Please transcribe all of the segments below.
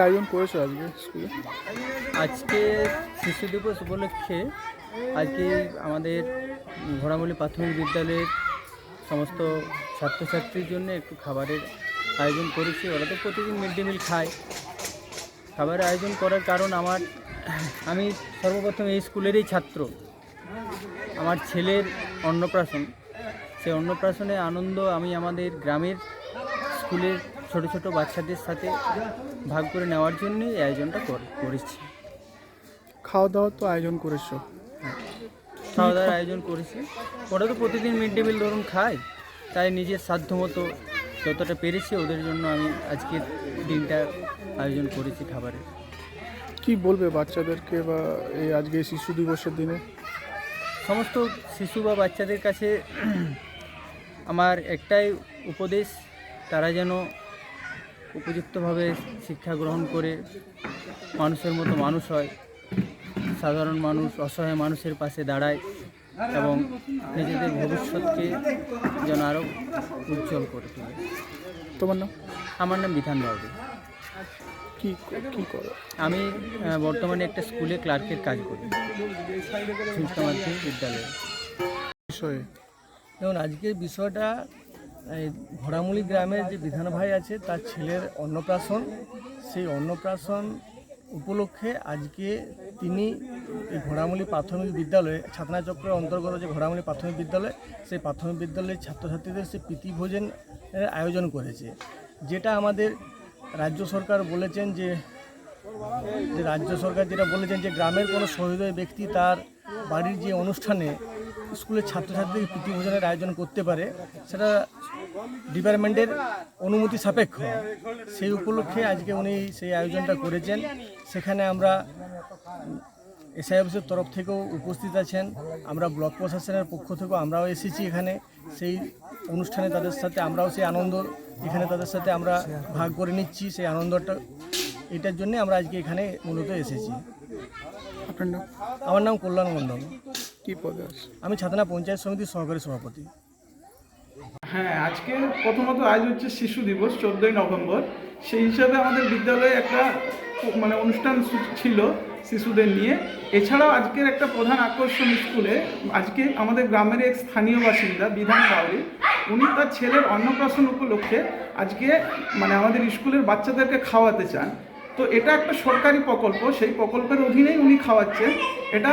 আয়োজন করেছো আজকে স্কুলে? আজকে শিশু দিবস উপলক্ষে আজকে আমাদের ঘোড়ামুলি প্রাথমিক বিদ্যালয়ের সমস্ত ছাত্রছাত্রীর জন্য একটু খাবারের আয়োজন করেছি। ওরা তো প্রতিদিন মিড ডে মিল খায়। খাবারের আয়োজন করার কারণ আমি সর্বপ্রথম এই স্কুলেরই ছাত্র। আমার ছেলের অন্নপ্রাশন, সেই অন্নপ্রাশনের আনন্দ আমি আমাদের গ্রামের স্কুলের ছোট ছোট বাচ্চাদের সাথে ভাগ করে নেওয়ার জন্যই এই আয়োজনটা করেছি। খাওয়া দাওয়ার তো আয়োজন করেছো? খাওয়া দাওয়ার আয়োজন করেছি। ওরা তো প্রতিদিন মিড ডে মিল ধরুন খায়, তাই নিজের সাধ্যমতো যতটা পেরেছি ওদের জন্য আমি আজকের দিনটা আয়োজন করেছি খাবারের। কি বলবে বাচ্চাদেরকে বা এই আজকে শিশু দিবসের দিনে? সমস্ত শিশু বা বাচ্চাদের কাছে আমার একটাই উপদেশ, তারা যেন উপযুক্তভাবে শিক্ষা গ্রহণ করে মানুষের মতো মানুষ হয়, সাধারণ মানুষ, অসহায় মানুষের পাশে দাঁড়ায় এবং নিজেদের ভবিষ্যৎকে যেন আরও উজ্জ্বল করে তোলে। তোমার নাম? আমার নাম বিধান বাবু। কি করো? আমি বর্তমানে একটা স্কুলে ক্লার্কের কাজ করি, শিক্ষা মাধ্যমিক বিদ্যালয়ে। বিষয়ে যেমন আজকের বিষয়টা ঘোড়ামুলি গ্রামের যে বিধান ভাই আছে তার ছেলের অন্নপ্রাশন। সেই অন্নপ্রাশন উপলক্ষে আজকে তিনি এই ঘোড়ামুলি প্রাথমিক বিদ্যালয়ে ছাত্রনা চক্রের অন্তর্গত যে ঘোড়ামুলি প্রাথমিক বিদ্যালয়, সেই প্রাথমিক বিদ্যালয়ের ছাত্রছাত্রীদের সে প্রীতিভোজনের আয়োজন করেছে। যেটা আমাদের রাজ্য সরকার বলেছেন যে গ্রামের কোনো সহৃদয় ব্যক্তি তার বাড়ির যে অনুষ্ঠানে স্কুলের ছাত্রছাত্রীদের প্রীতিভোজনের আয়োজন করতে পারে, সেটা ডিপার্টমেন্টের অনুমতি সাপেক্ষ। সেই উপলক্ষে আজকে উনি সেই আয়োজনটা করেছেন। সেখানে আমরা এসআই অফিসের তরফ থেকেও উপস্থিত আছেন, আমরা ব্লক প্রশাসনের পক্ষ থেকেও আমরাও এসেছি এখানে। সেই অনুষ্ঠানে তাদের সাথে আমরাও সেই আনন্দ এখানে তাদের সাথে আমরা ভাগ করে নিচ্ছি। সেই আনন্দটা এটার জন্যে আমরা আজকে এখানে মূলত এসেছি। আপনার নাম? আমার নাম কল্যাণ মণ্ডল। কি পদে আছে? আমি ছাতনা পঞ্চায়েত সমিতির সহকারী সভাপতি। হ্যাঁ, আজকে প্রথমত আজ হচ্ছে শিশু দিবস, 14ই নভেম্বর। সেই হিসাবে আমাদের বিদ্যালয়ে একটা অনুষ্ঠান ছিল শিশুদের নিয়ে। এছাড়াও আজকের একটা প্রধান আকর্ষণ স্কুলে আজকে আমাদের গ্রামের এক স্থানীয় বাসিন্দা বিধান বাউরি, উনি তার ছেলের অন্নপ্রাশন উপলক্ষে আজকে আমাদের স্কুলের বাচ্চাদেরকে খাওয়াতে চান। তো এটা একটা সরকারি প্রকল্প, সেই প্রকল্পের অধীনেই উনি খাওয়াচ্ছেন। এটা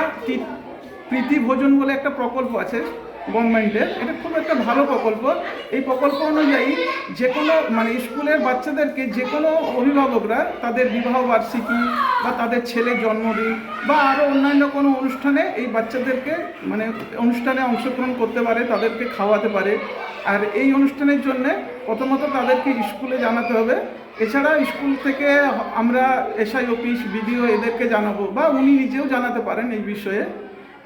প্রীতি ভোজন বলে একটা প্রকল্প আছে গভর্নমেন্টের। এটা খুব একটা ভালো প্রকল্প। এই প্রকল্প অনুযায়ী যে কোনো স্কুলের বাচ্চাদেরকে যে কোনো অভিভাবকরা তাদের বিবাহ বার্ষিকী বা তাদের ছেলের জন্মদিন বা আরও অন্যান্য কোনো অনুষ্ঠানে এই বাচ্চাদেরকে অনুষ্ঠানে অংশগ্রহণ করতে পারে, তাদেরকে খাওয়াতে পারে। আর এই অনুষ্ঠানের জন্য প্রথমত তাদেরকে স্কুলে জানাতে হবে। এছাড়া স্কুল থেকে আমরা এসআই অফিস, বিডিও এদেরকে জানাবো বা উনি নিজেও জানাতে পারেন এই বিষয়ে।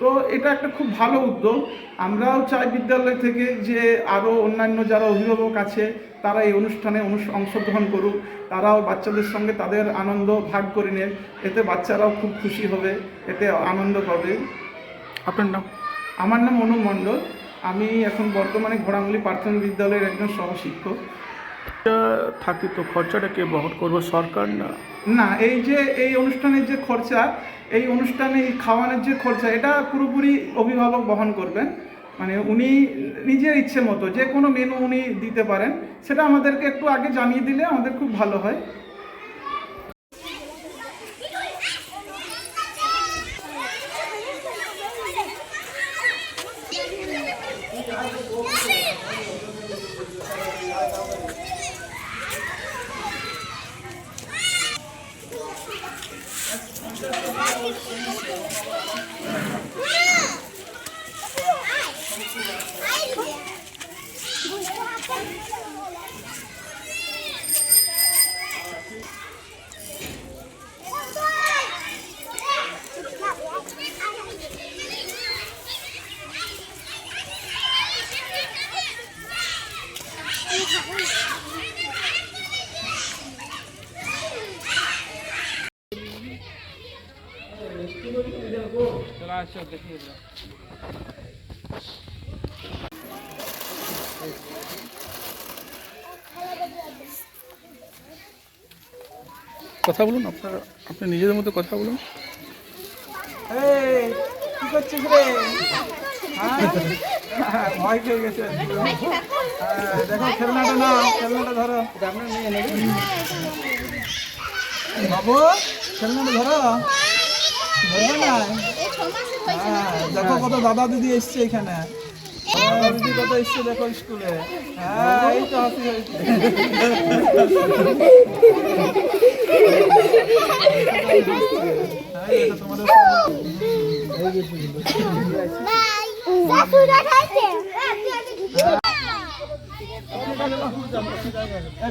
তো এটা একটা খুব ভালো উদ্যোগ। আমরাও চাই বিদ্যালয় থেকে যে আরও অন্যান্য যারা অভিভাবক আছে তারা এই অনুষ্ঠানে অংশগ্রহণ করুক, তারাও বাচ্চাদের সঙ্গে তাদের আনন্দ ভাগ করে নেন। এতে বাচ্চারাও খুব খুশি হবে, এতে আনন্দ পাবে। আপনার নাম? আমার নাম অনু মণ্ডল। আমি এখন বর্তমানে ঘোড়ামুলি প্রাথমিক বিদ্যালয়ের একজন সহশিক্ষক। থাকে তো খরচাটা কে বহন করবো, সরকার না? না, এই অনুষ্ঠানের যে খরচা, এই অনুষ্ঠানে খাওয়ানোর যে খরচা, এটা পুরোপুরি অভিভাবক বহন করবেন। উনি নিজের ইচ্ছে মতো যে কোনো মেনু উনি দিতে পারেন। সেটা আমাদেরকে একটু আগে জানিয়ে দিলে আমাদের খুব ভালো হয়। চলে আসো, দেখিয়ে দাও। কথা বলুন, আপনি নিজেদের মধ্যে কথা বলুন। এই কি করছিস রে? ভয় পেয়ে গেছে। দেখো খেলনাটা না, খেলনাটা ধরো। বাবু খেলনাটা ধরো, ধরবে না? দেখো কত দাদা দিদি এসছে এখানে, দাদা দিদি কত এসছে দেখো স্কুলে। হ্যাঁ এই তো হাসি হয়েছে। তোমাদের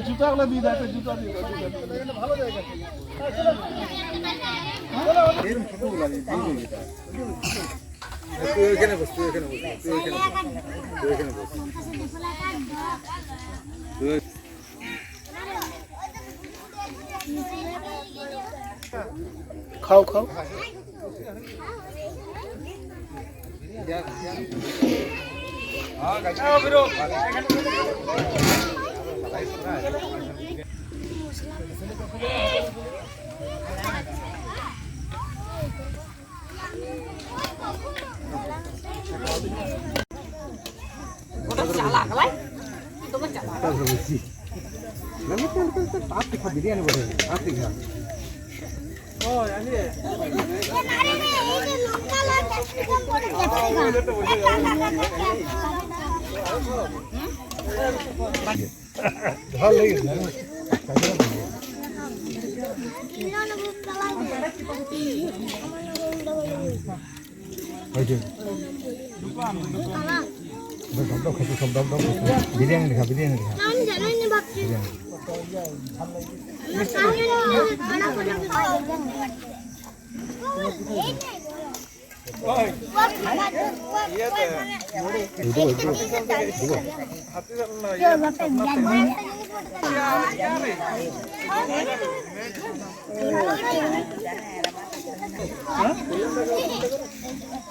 জুতাগুলো দিয়ে দেয়, জুতা দিয়ে ভালো জায়গা। খাও খাও। বিরিয়ানি দেখা, বিরিয়ানি দেখা।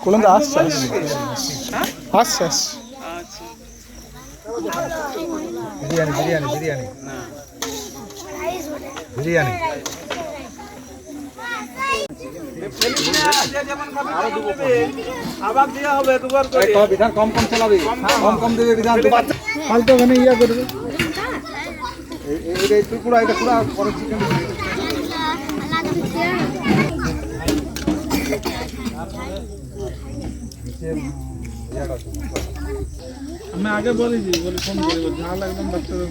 কোলন্দা আসছে আসছে। বিরিয়ানি বিরিয়ানি বিরিয়ানি বিরিয়ানি। আবার দেওয়া হবে দুবার করে। বিধান কম কম চালাবি, কম কম দেবে বিধান। ফালতু ওখানে ইয়া করবে। তুই পুরা এটা পুরা পরে চিকেন। আমি আগে বলেছি, বলি ফোন করে ঝাল একদম বাচ্চাদের।